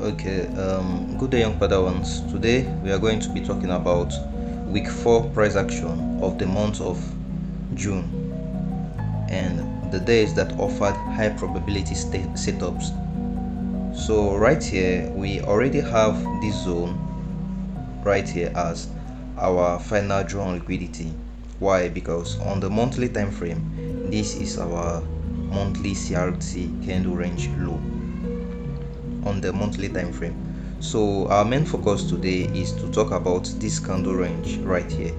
Okay, good day, young Padawans. Today we are going to be talking about week 4 price action of the month of June and the days that offered high probability setups. So, right here, we already have this zone right here as our final drawn liquidity. Why? Because on the monthly time frame, this is our monthly CRT candle range low on the monthly time frame. So our main focus today is to talk about this candle range right here,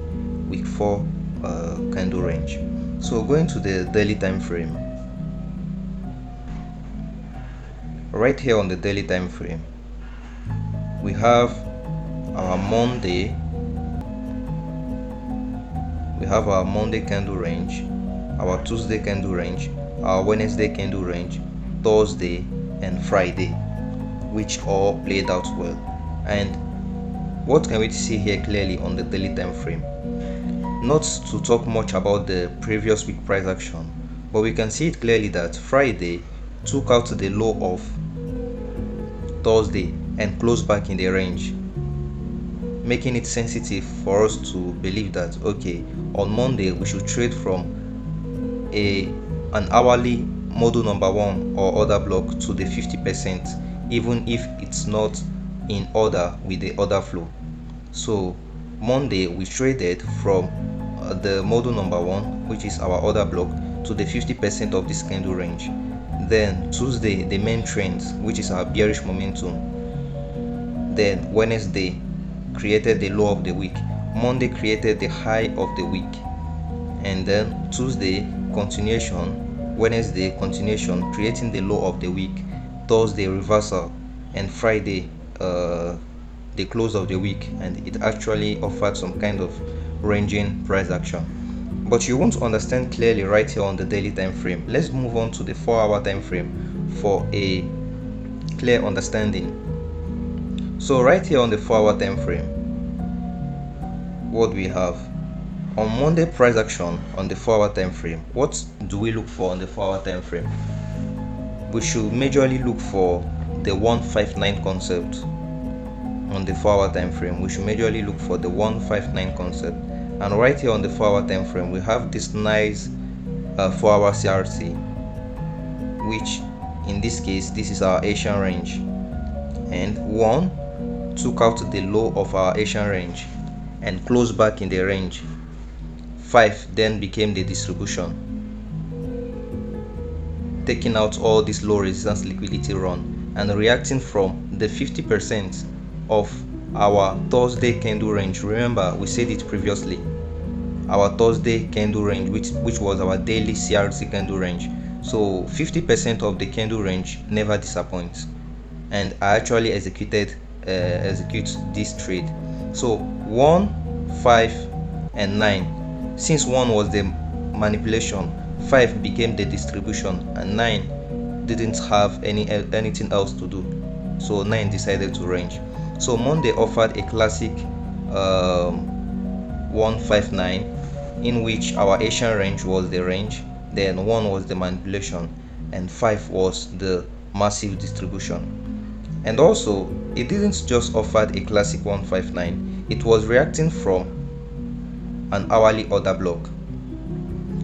week 4 candle range. So going to the daily time frame, right here on the daily time frame, we have our Monday candle range, our Tuesday candle range, our Wednesday candle range, Thursday and Friday, which all played out well. And what can we see here clearly on the daily time frame? Not to talk much about the previous week price action, but we can see it clearly that Friday took out the low of Thursday and closed back in the range, making it sensitive for us to believe that okay, on Monday we should trade from an hourly model number 1 or order block to the 50%, even if it's not in order with the order flow. So Monday we traded from the model number 1, which is our order block, to the 50% of this candle range. Then Tuesday, the main trends, which is our bearish momentum. Then Wednesday created the low of the week. Monday created the high of the week. And then Tuesday continuation, Wednesday continuation, creating the low of the week. Thursday reversal, and Friday the close of the week, and it actually offered some kind of ranging price action. But you won't understand clearly right here on the daily time frame. Let's move on to the 4-hour time frame for a clear understanding. So right here on the 4-hour time frame, what do we have? On Monday price action on the 4-hour time frame, what do we look for on the 4-hour time frame? We should majorly look for the 159 concept. On the 4-hour time frame, we should majorly look for the 159 concept. And right here on the 4-hour time frame, we have this nice 4-hour CRT, which in this case, this is our Asian range, and 1 took out the low of our Asian range and closed back in the range. 5 then became the distribution, taking out all this low resistance liquidity run and reacting from the 50% of our Thursday candle range. Remember, we said it previously, our Thursday candle range, which was our daily CRT candle range. So 50% of the candle range never disappoints, and I actually execute this trade. So 1, 5 and 9, since 1 was the manipulation, 5 became the distribution, and 9 didn't have anything else to do, so 9 decided to range. So Monday offered a classic 159, in which our Asian range was the range, then 1 was the manipulation, and 5 was the massive distribution. And also, it didn't just offer a classic 159, it was reacting from an hourly order block.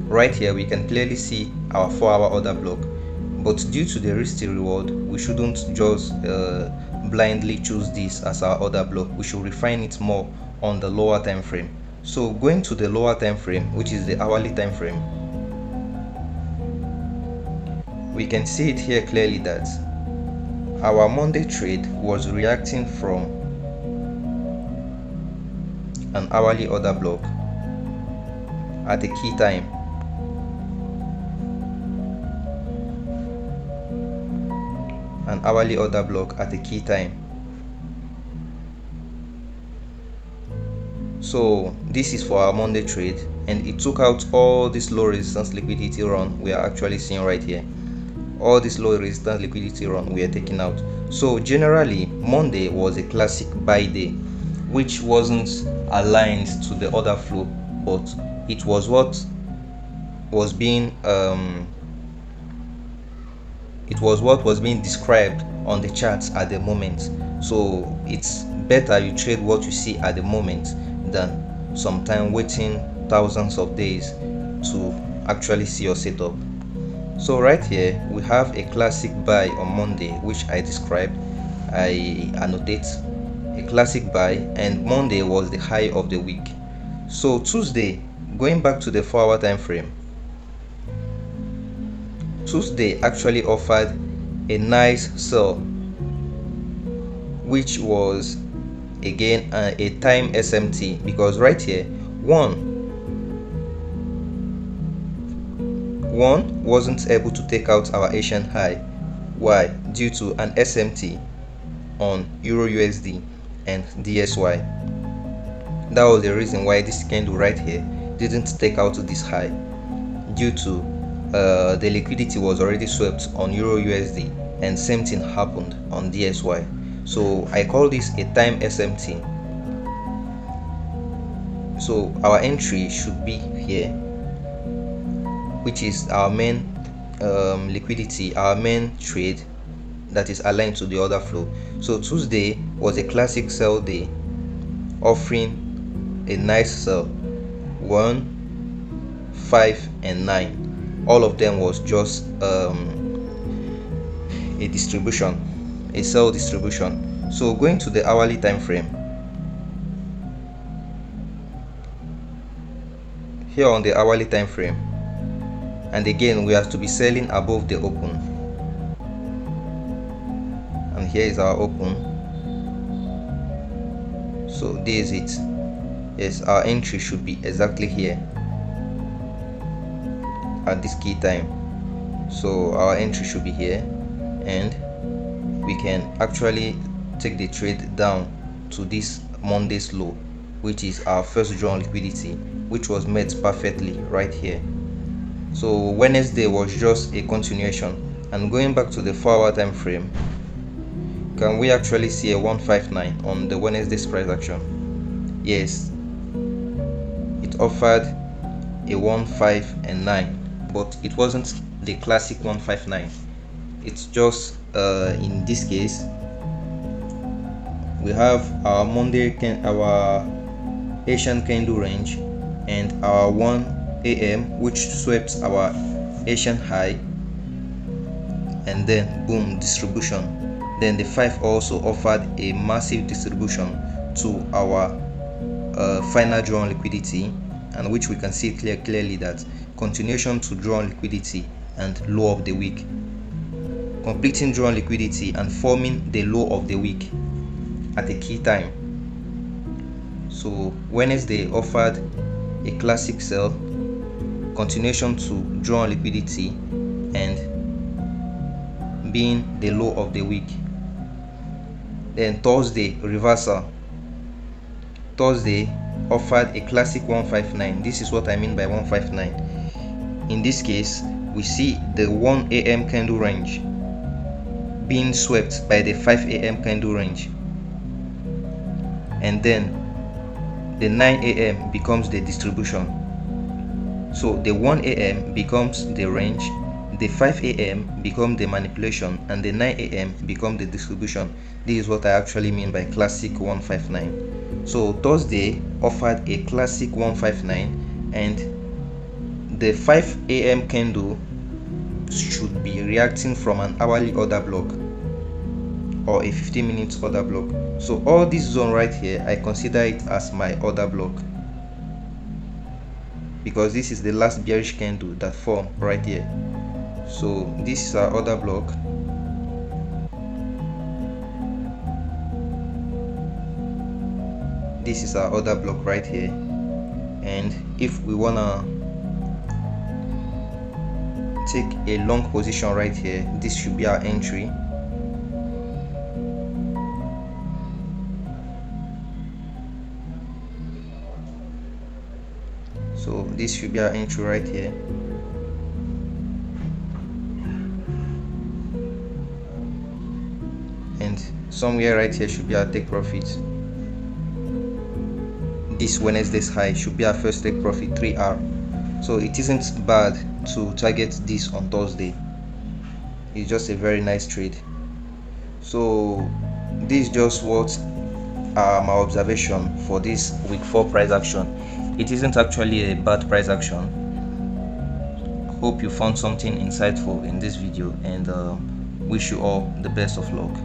Right here we can clearly see our 4-hour order block, but due to the risk to reward, we shouldn't just blindly choose this as our order block. We should refine it more on the lower time frame. So going to the lower time frame, which is the hourly time frame, we can see it here clearly that our Monday trade was reacting from an hourly order block at a key time. An hourly order block at a key time. So this is for our Monday trade, and it took out all this low resistance liquidity run we are actually seeing right here. All this low resistance liquidity run we are taking out. So generally Monday was a classic buy day, which wasn't aligned to the order flow, but it was what was being described on the charts at the moment. So it's better you trade what you see at the moment than sometime waiting thousands of days to actually see your setup. So right here we have a classic buy on Monday, which I described. I annotate a classic buy, and Monday was the high of the week. So Tuesday, going back to the 4-hour time frame, Tuesday actually offered a nice sell, which was again a time SMT, because right here one wasn't able to take out our Asian high. Why? Due to an SMT on Euro USD and DSY. That was the reason why this candle right here didn't take out this high, due to the liquidity was already swept on Euro USD, and same thing happened on DSY. So I call this a time SMT. So our entry should be here, which is our main liquidity, our main trade that is aligned to the order flow. So Tuesday was a classic sell day, offering a nice sell, 1, 5 and 9. All of them was just a distribution, a sell distribution. So going to the hourly time frame, here on the hourly time frame, and again we have to be selling above the open, and here is our open. So this is it. Yes, our entry should be exactly here at this key time. So our entry should be here, and we can actually take the trade down to this Monday's low, which is our first drawn liquidity, which was met perfectly right here. So Wednesday was just a continuation, and going back to the 4-hour time frame, can we actually see a 159 on the Wednesday's price action? Yes, it offered a 159, but it wasn't the classic 159. It's just in this case we have our our Asian candle range and our 1 AM, which swept our Asian high, and then boom, distribution. Then the 5 also offered a massive distribution to our final drawn liquidity, and which we can see clearly that continuation to drawn liquidity and low of the week, completing drawn liquidity and forming the low of the week at a key time. So Wednesday offered a classic sell, continuation to drawn liquidity and being the low of the week. Then Thursday, reversal. Thursday offered a classic 159. This is what I mean by 159. In this case, we see the 1 AM candle range being swept by the 5 AM candle range, and then the 9 AM becomes the distribution. So the 1 AM becomes the range, the 5 AM becomes the manipulation, and the 9 AM becomes the distribution. This is what I actually mean by classic 159. So Thursday offered a classic 159, and the 5 AM candle should be reacting from an hourly order block or a 15-minute order block. So all this zone right here, I consider it as my order block, because this is the last bearish candle that formed right here. So this is our order block. This is our order block right here, and if we wanna take a long position right here, this should be our entry. So this should be our entry right here. And somewhere right here should be our take profit. This Wednesday's high should be our first take profit, 3R. So it isn't bad to target this on Thursday. It's just a very nice trade. So this is just what my observation for this week 4 price action. It isn't actually a bad price action. Hope you found something insightful in this video, and wish you all the best of luck.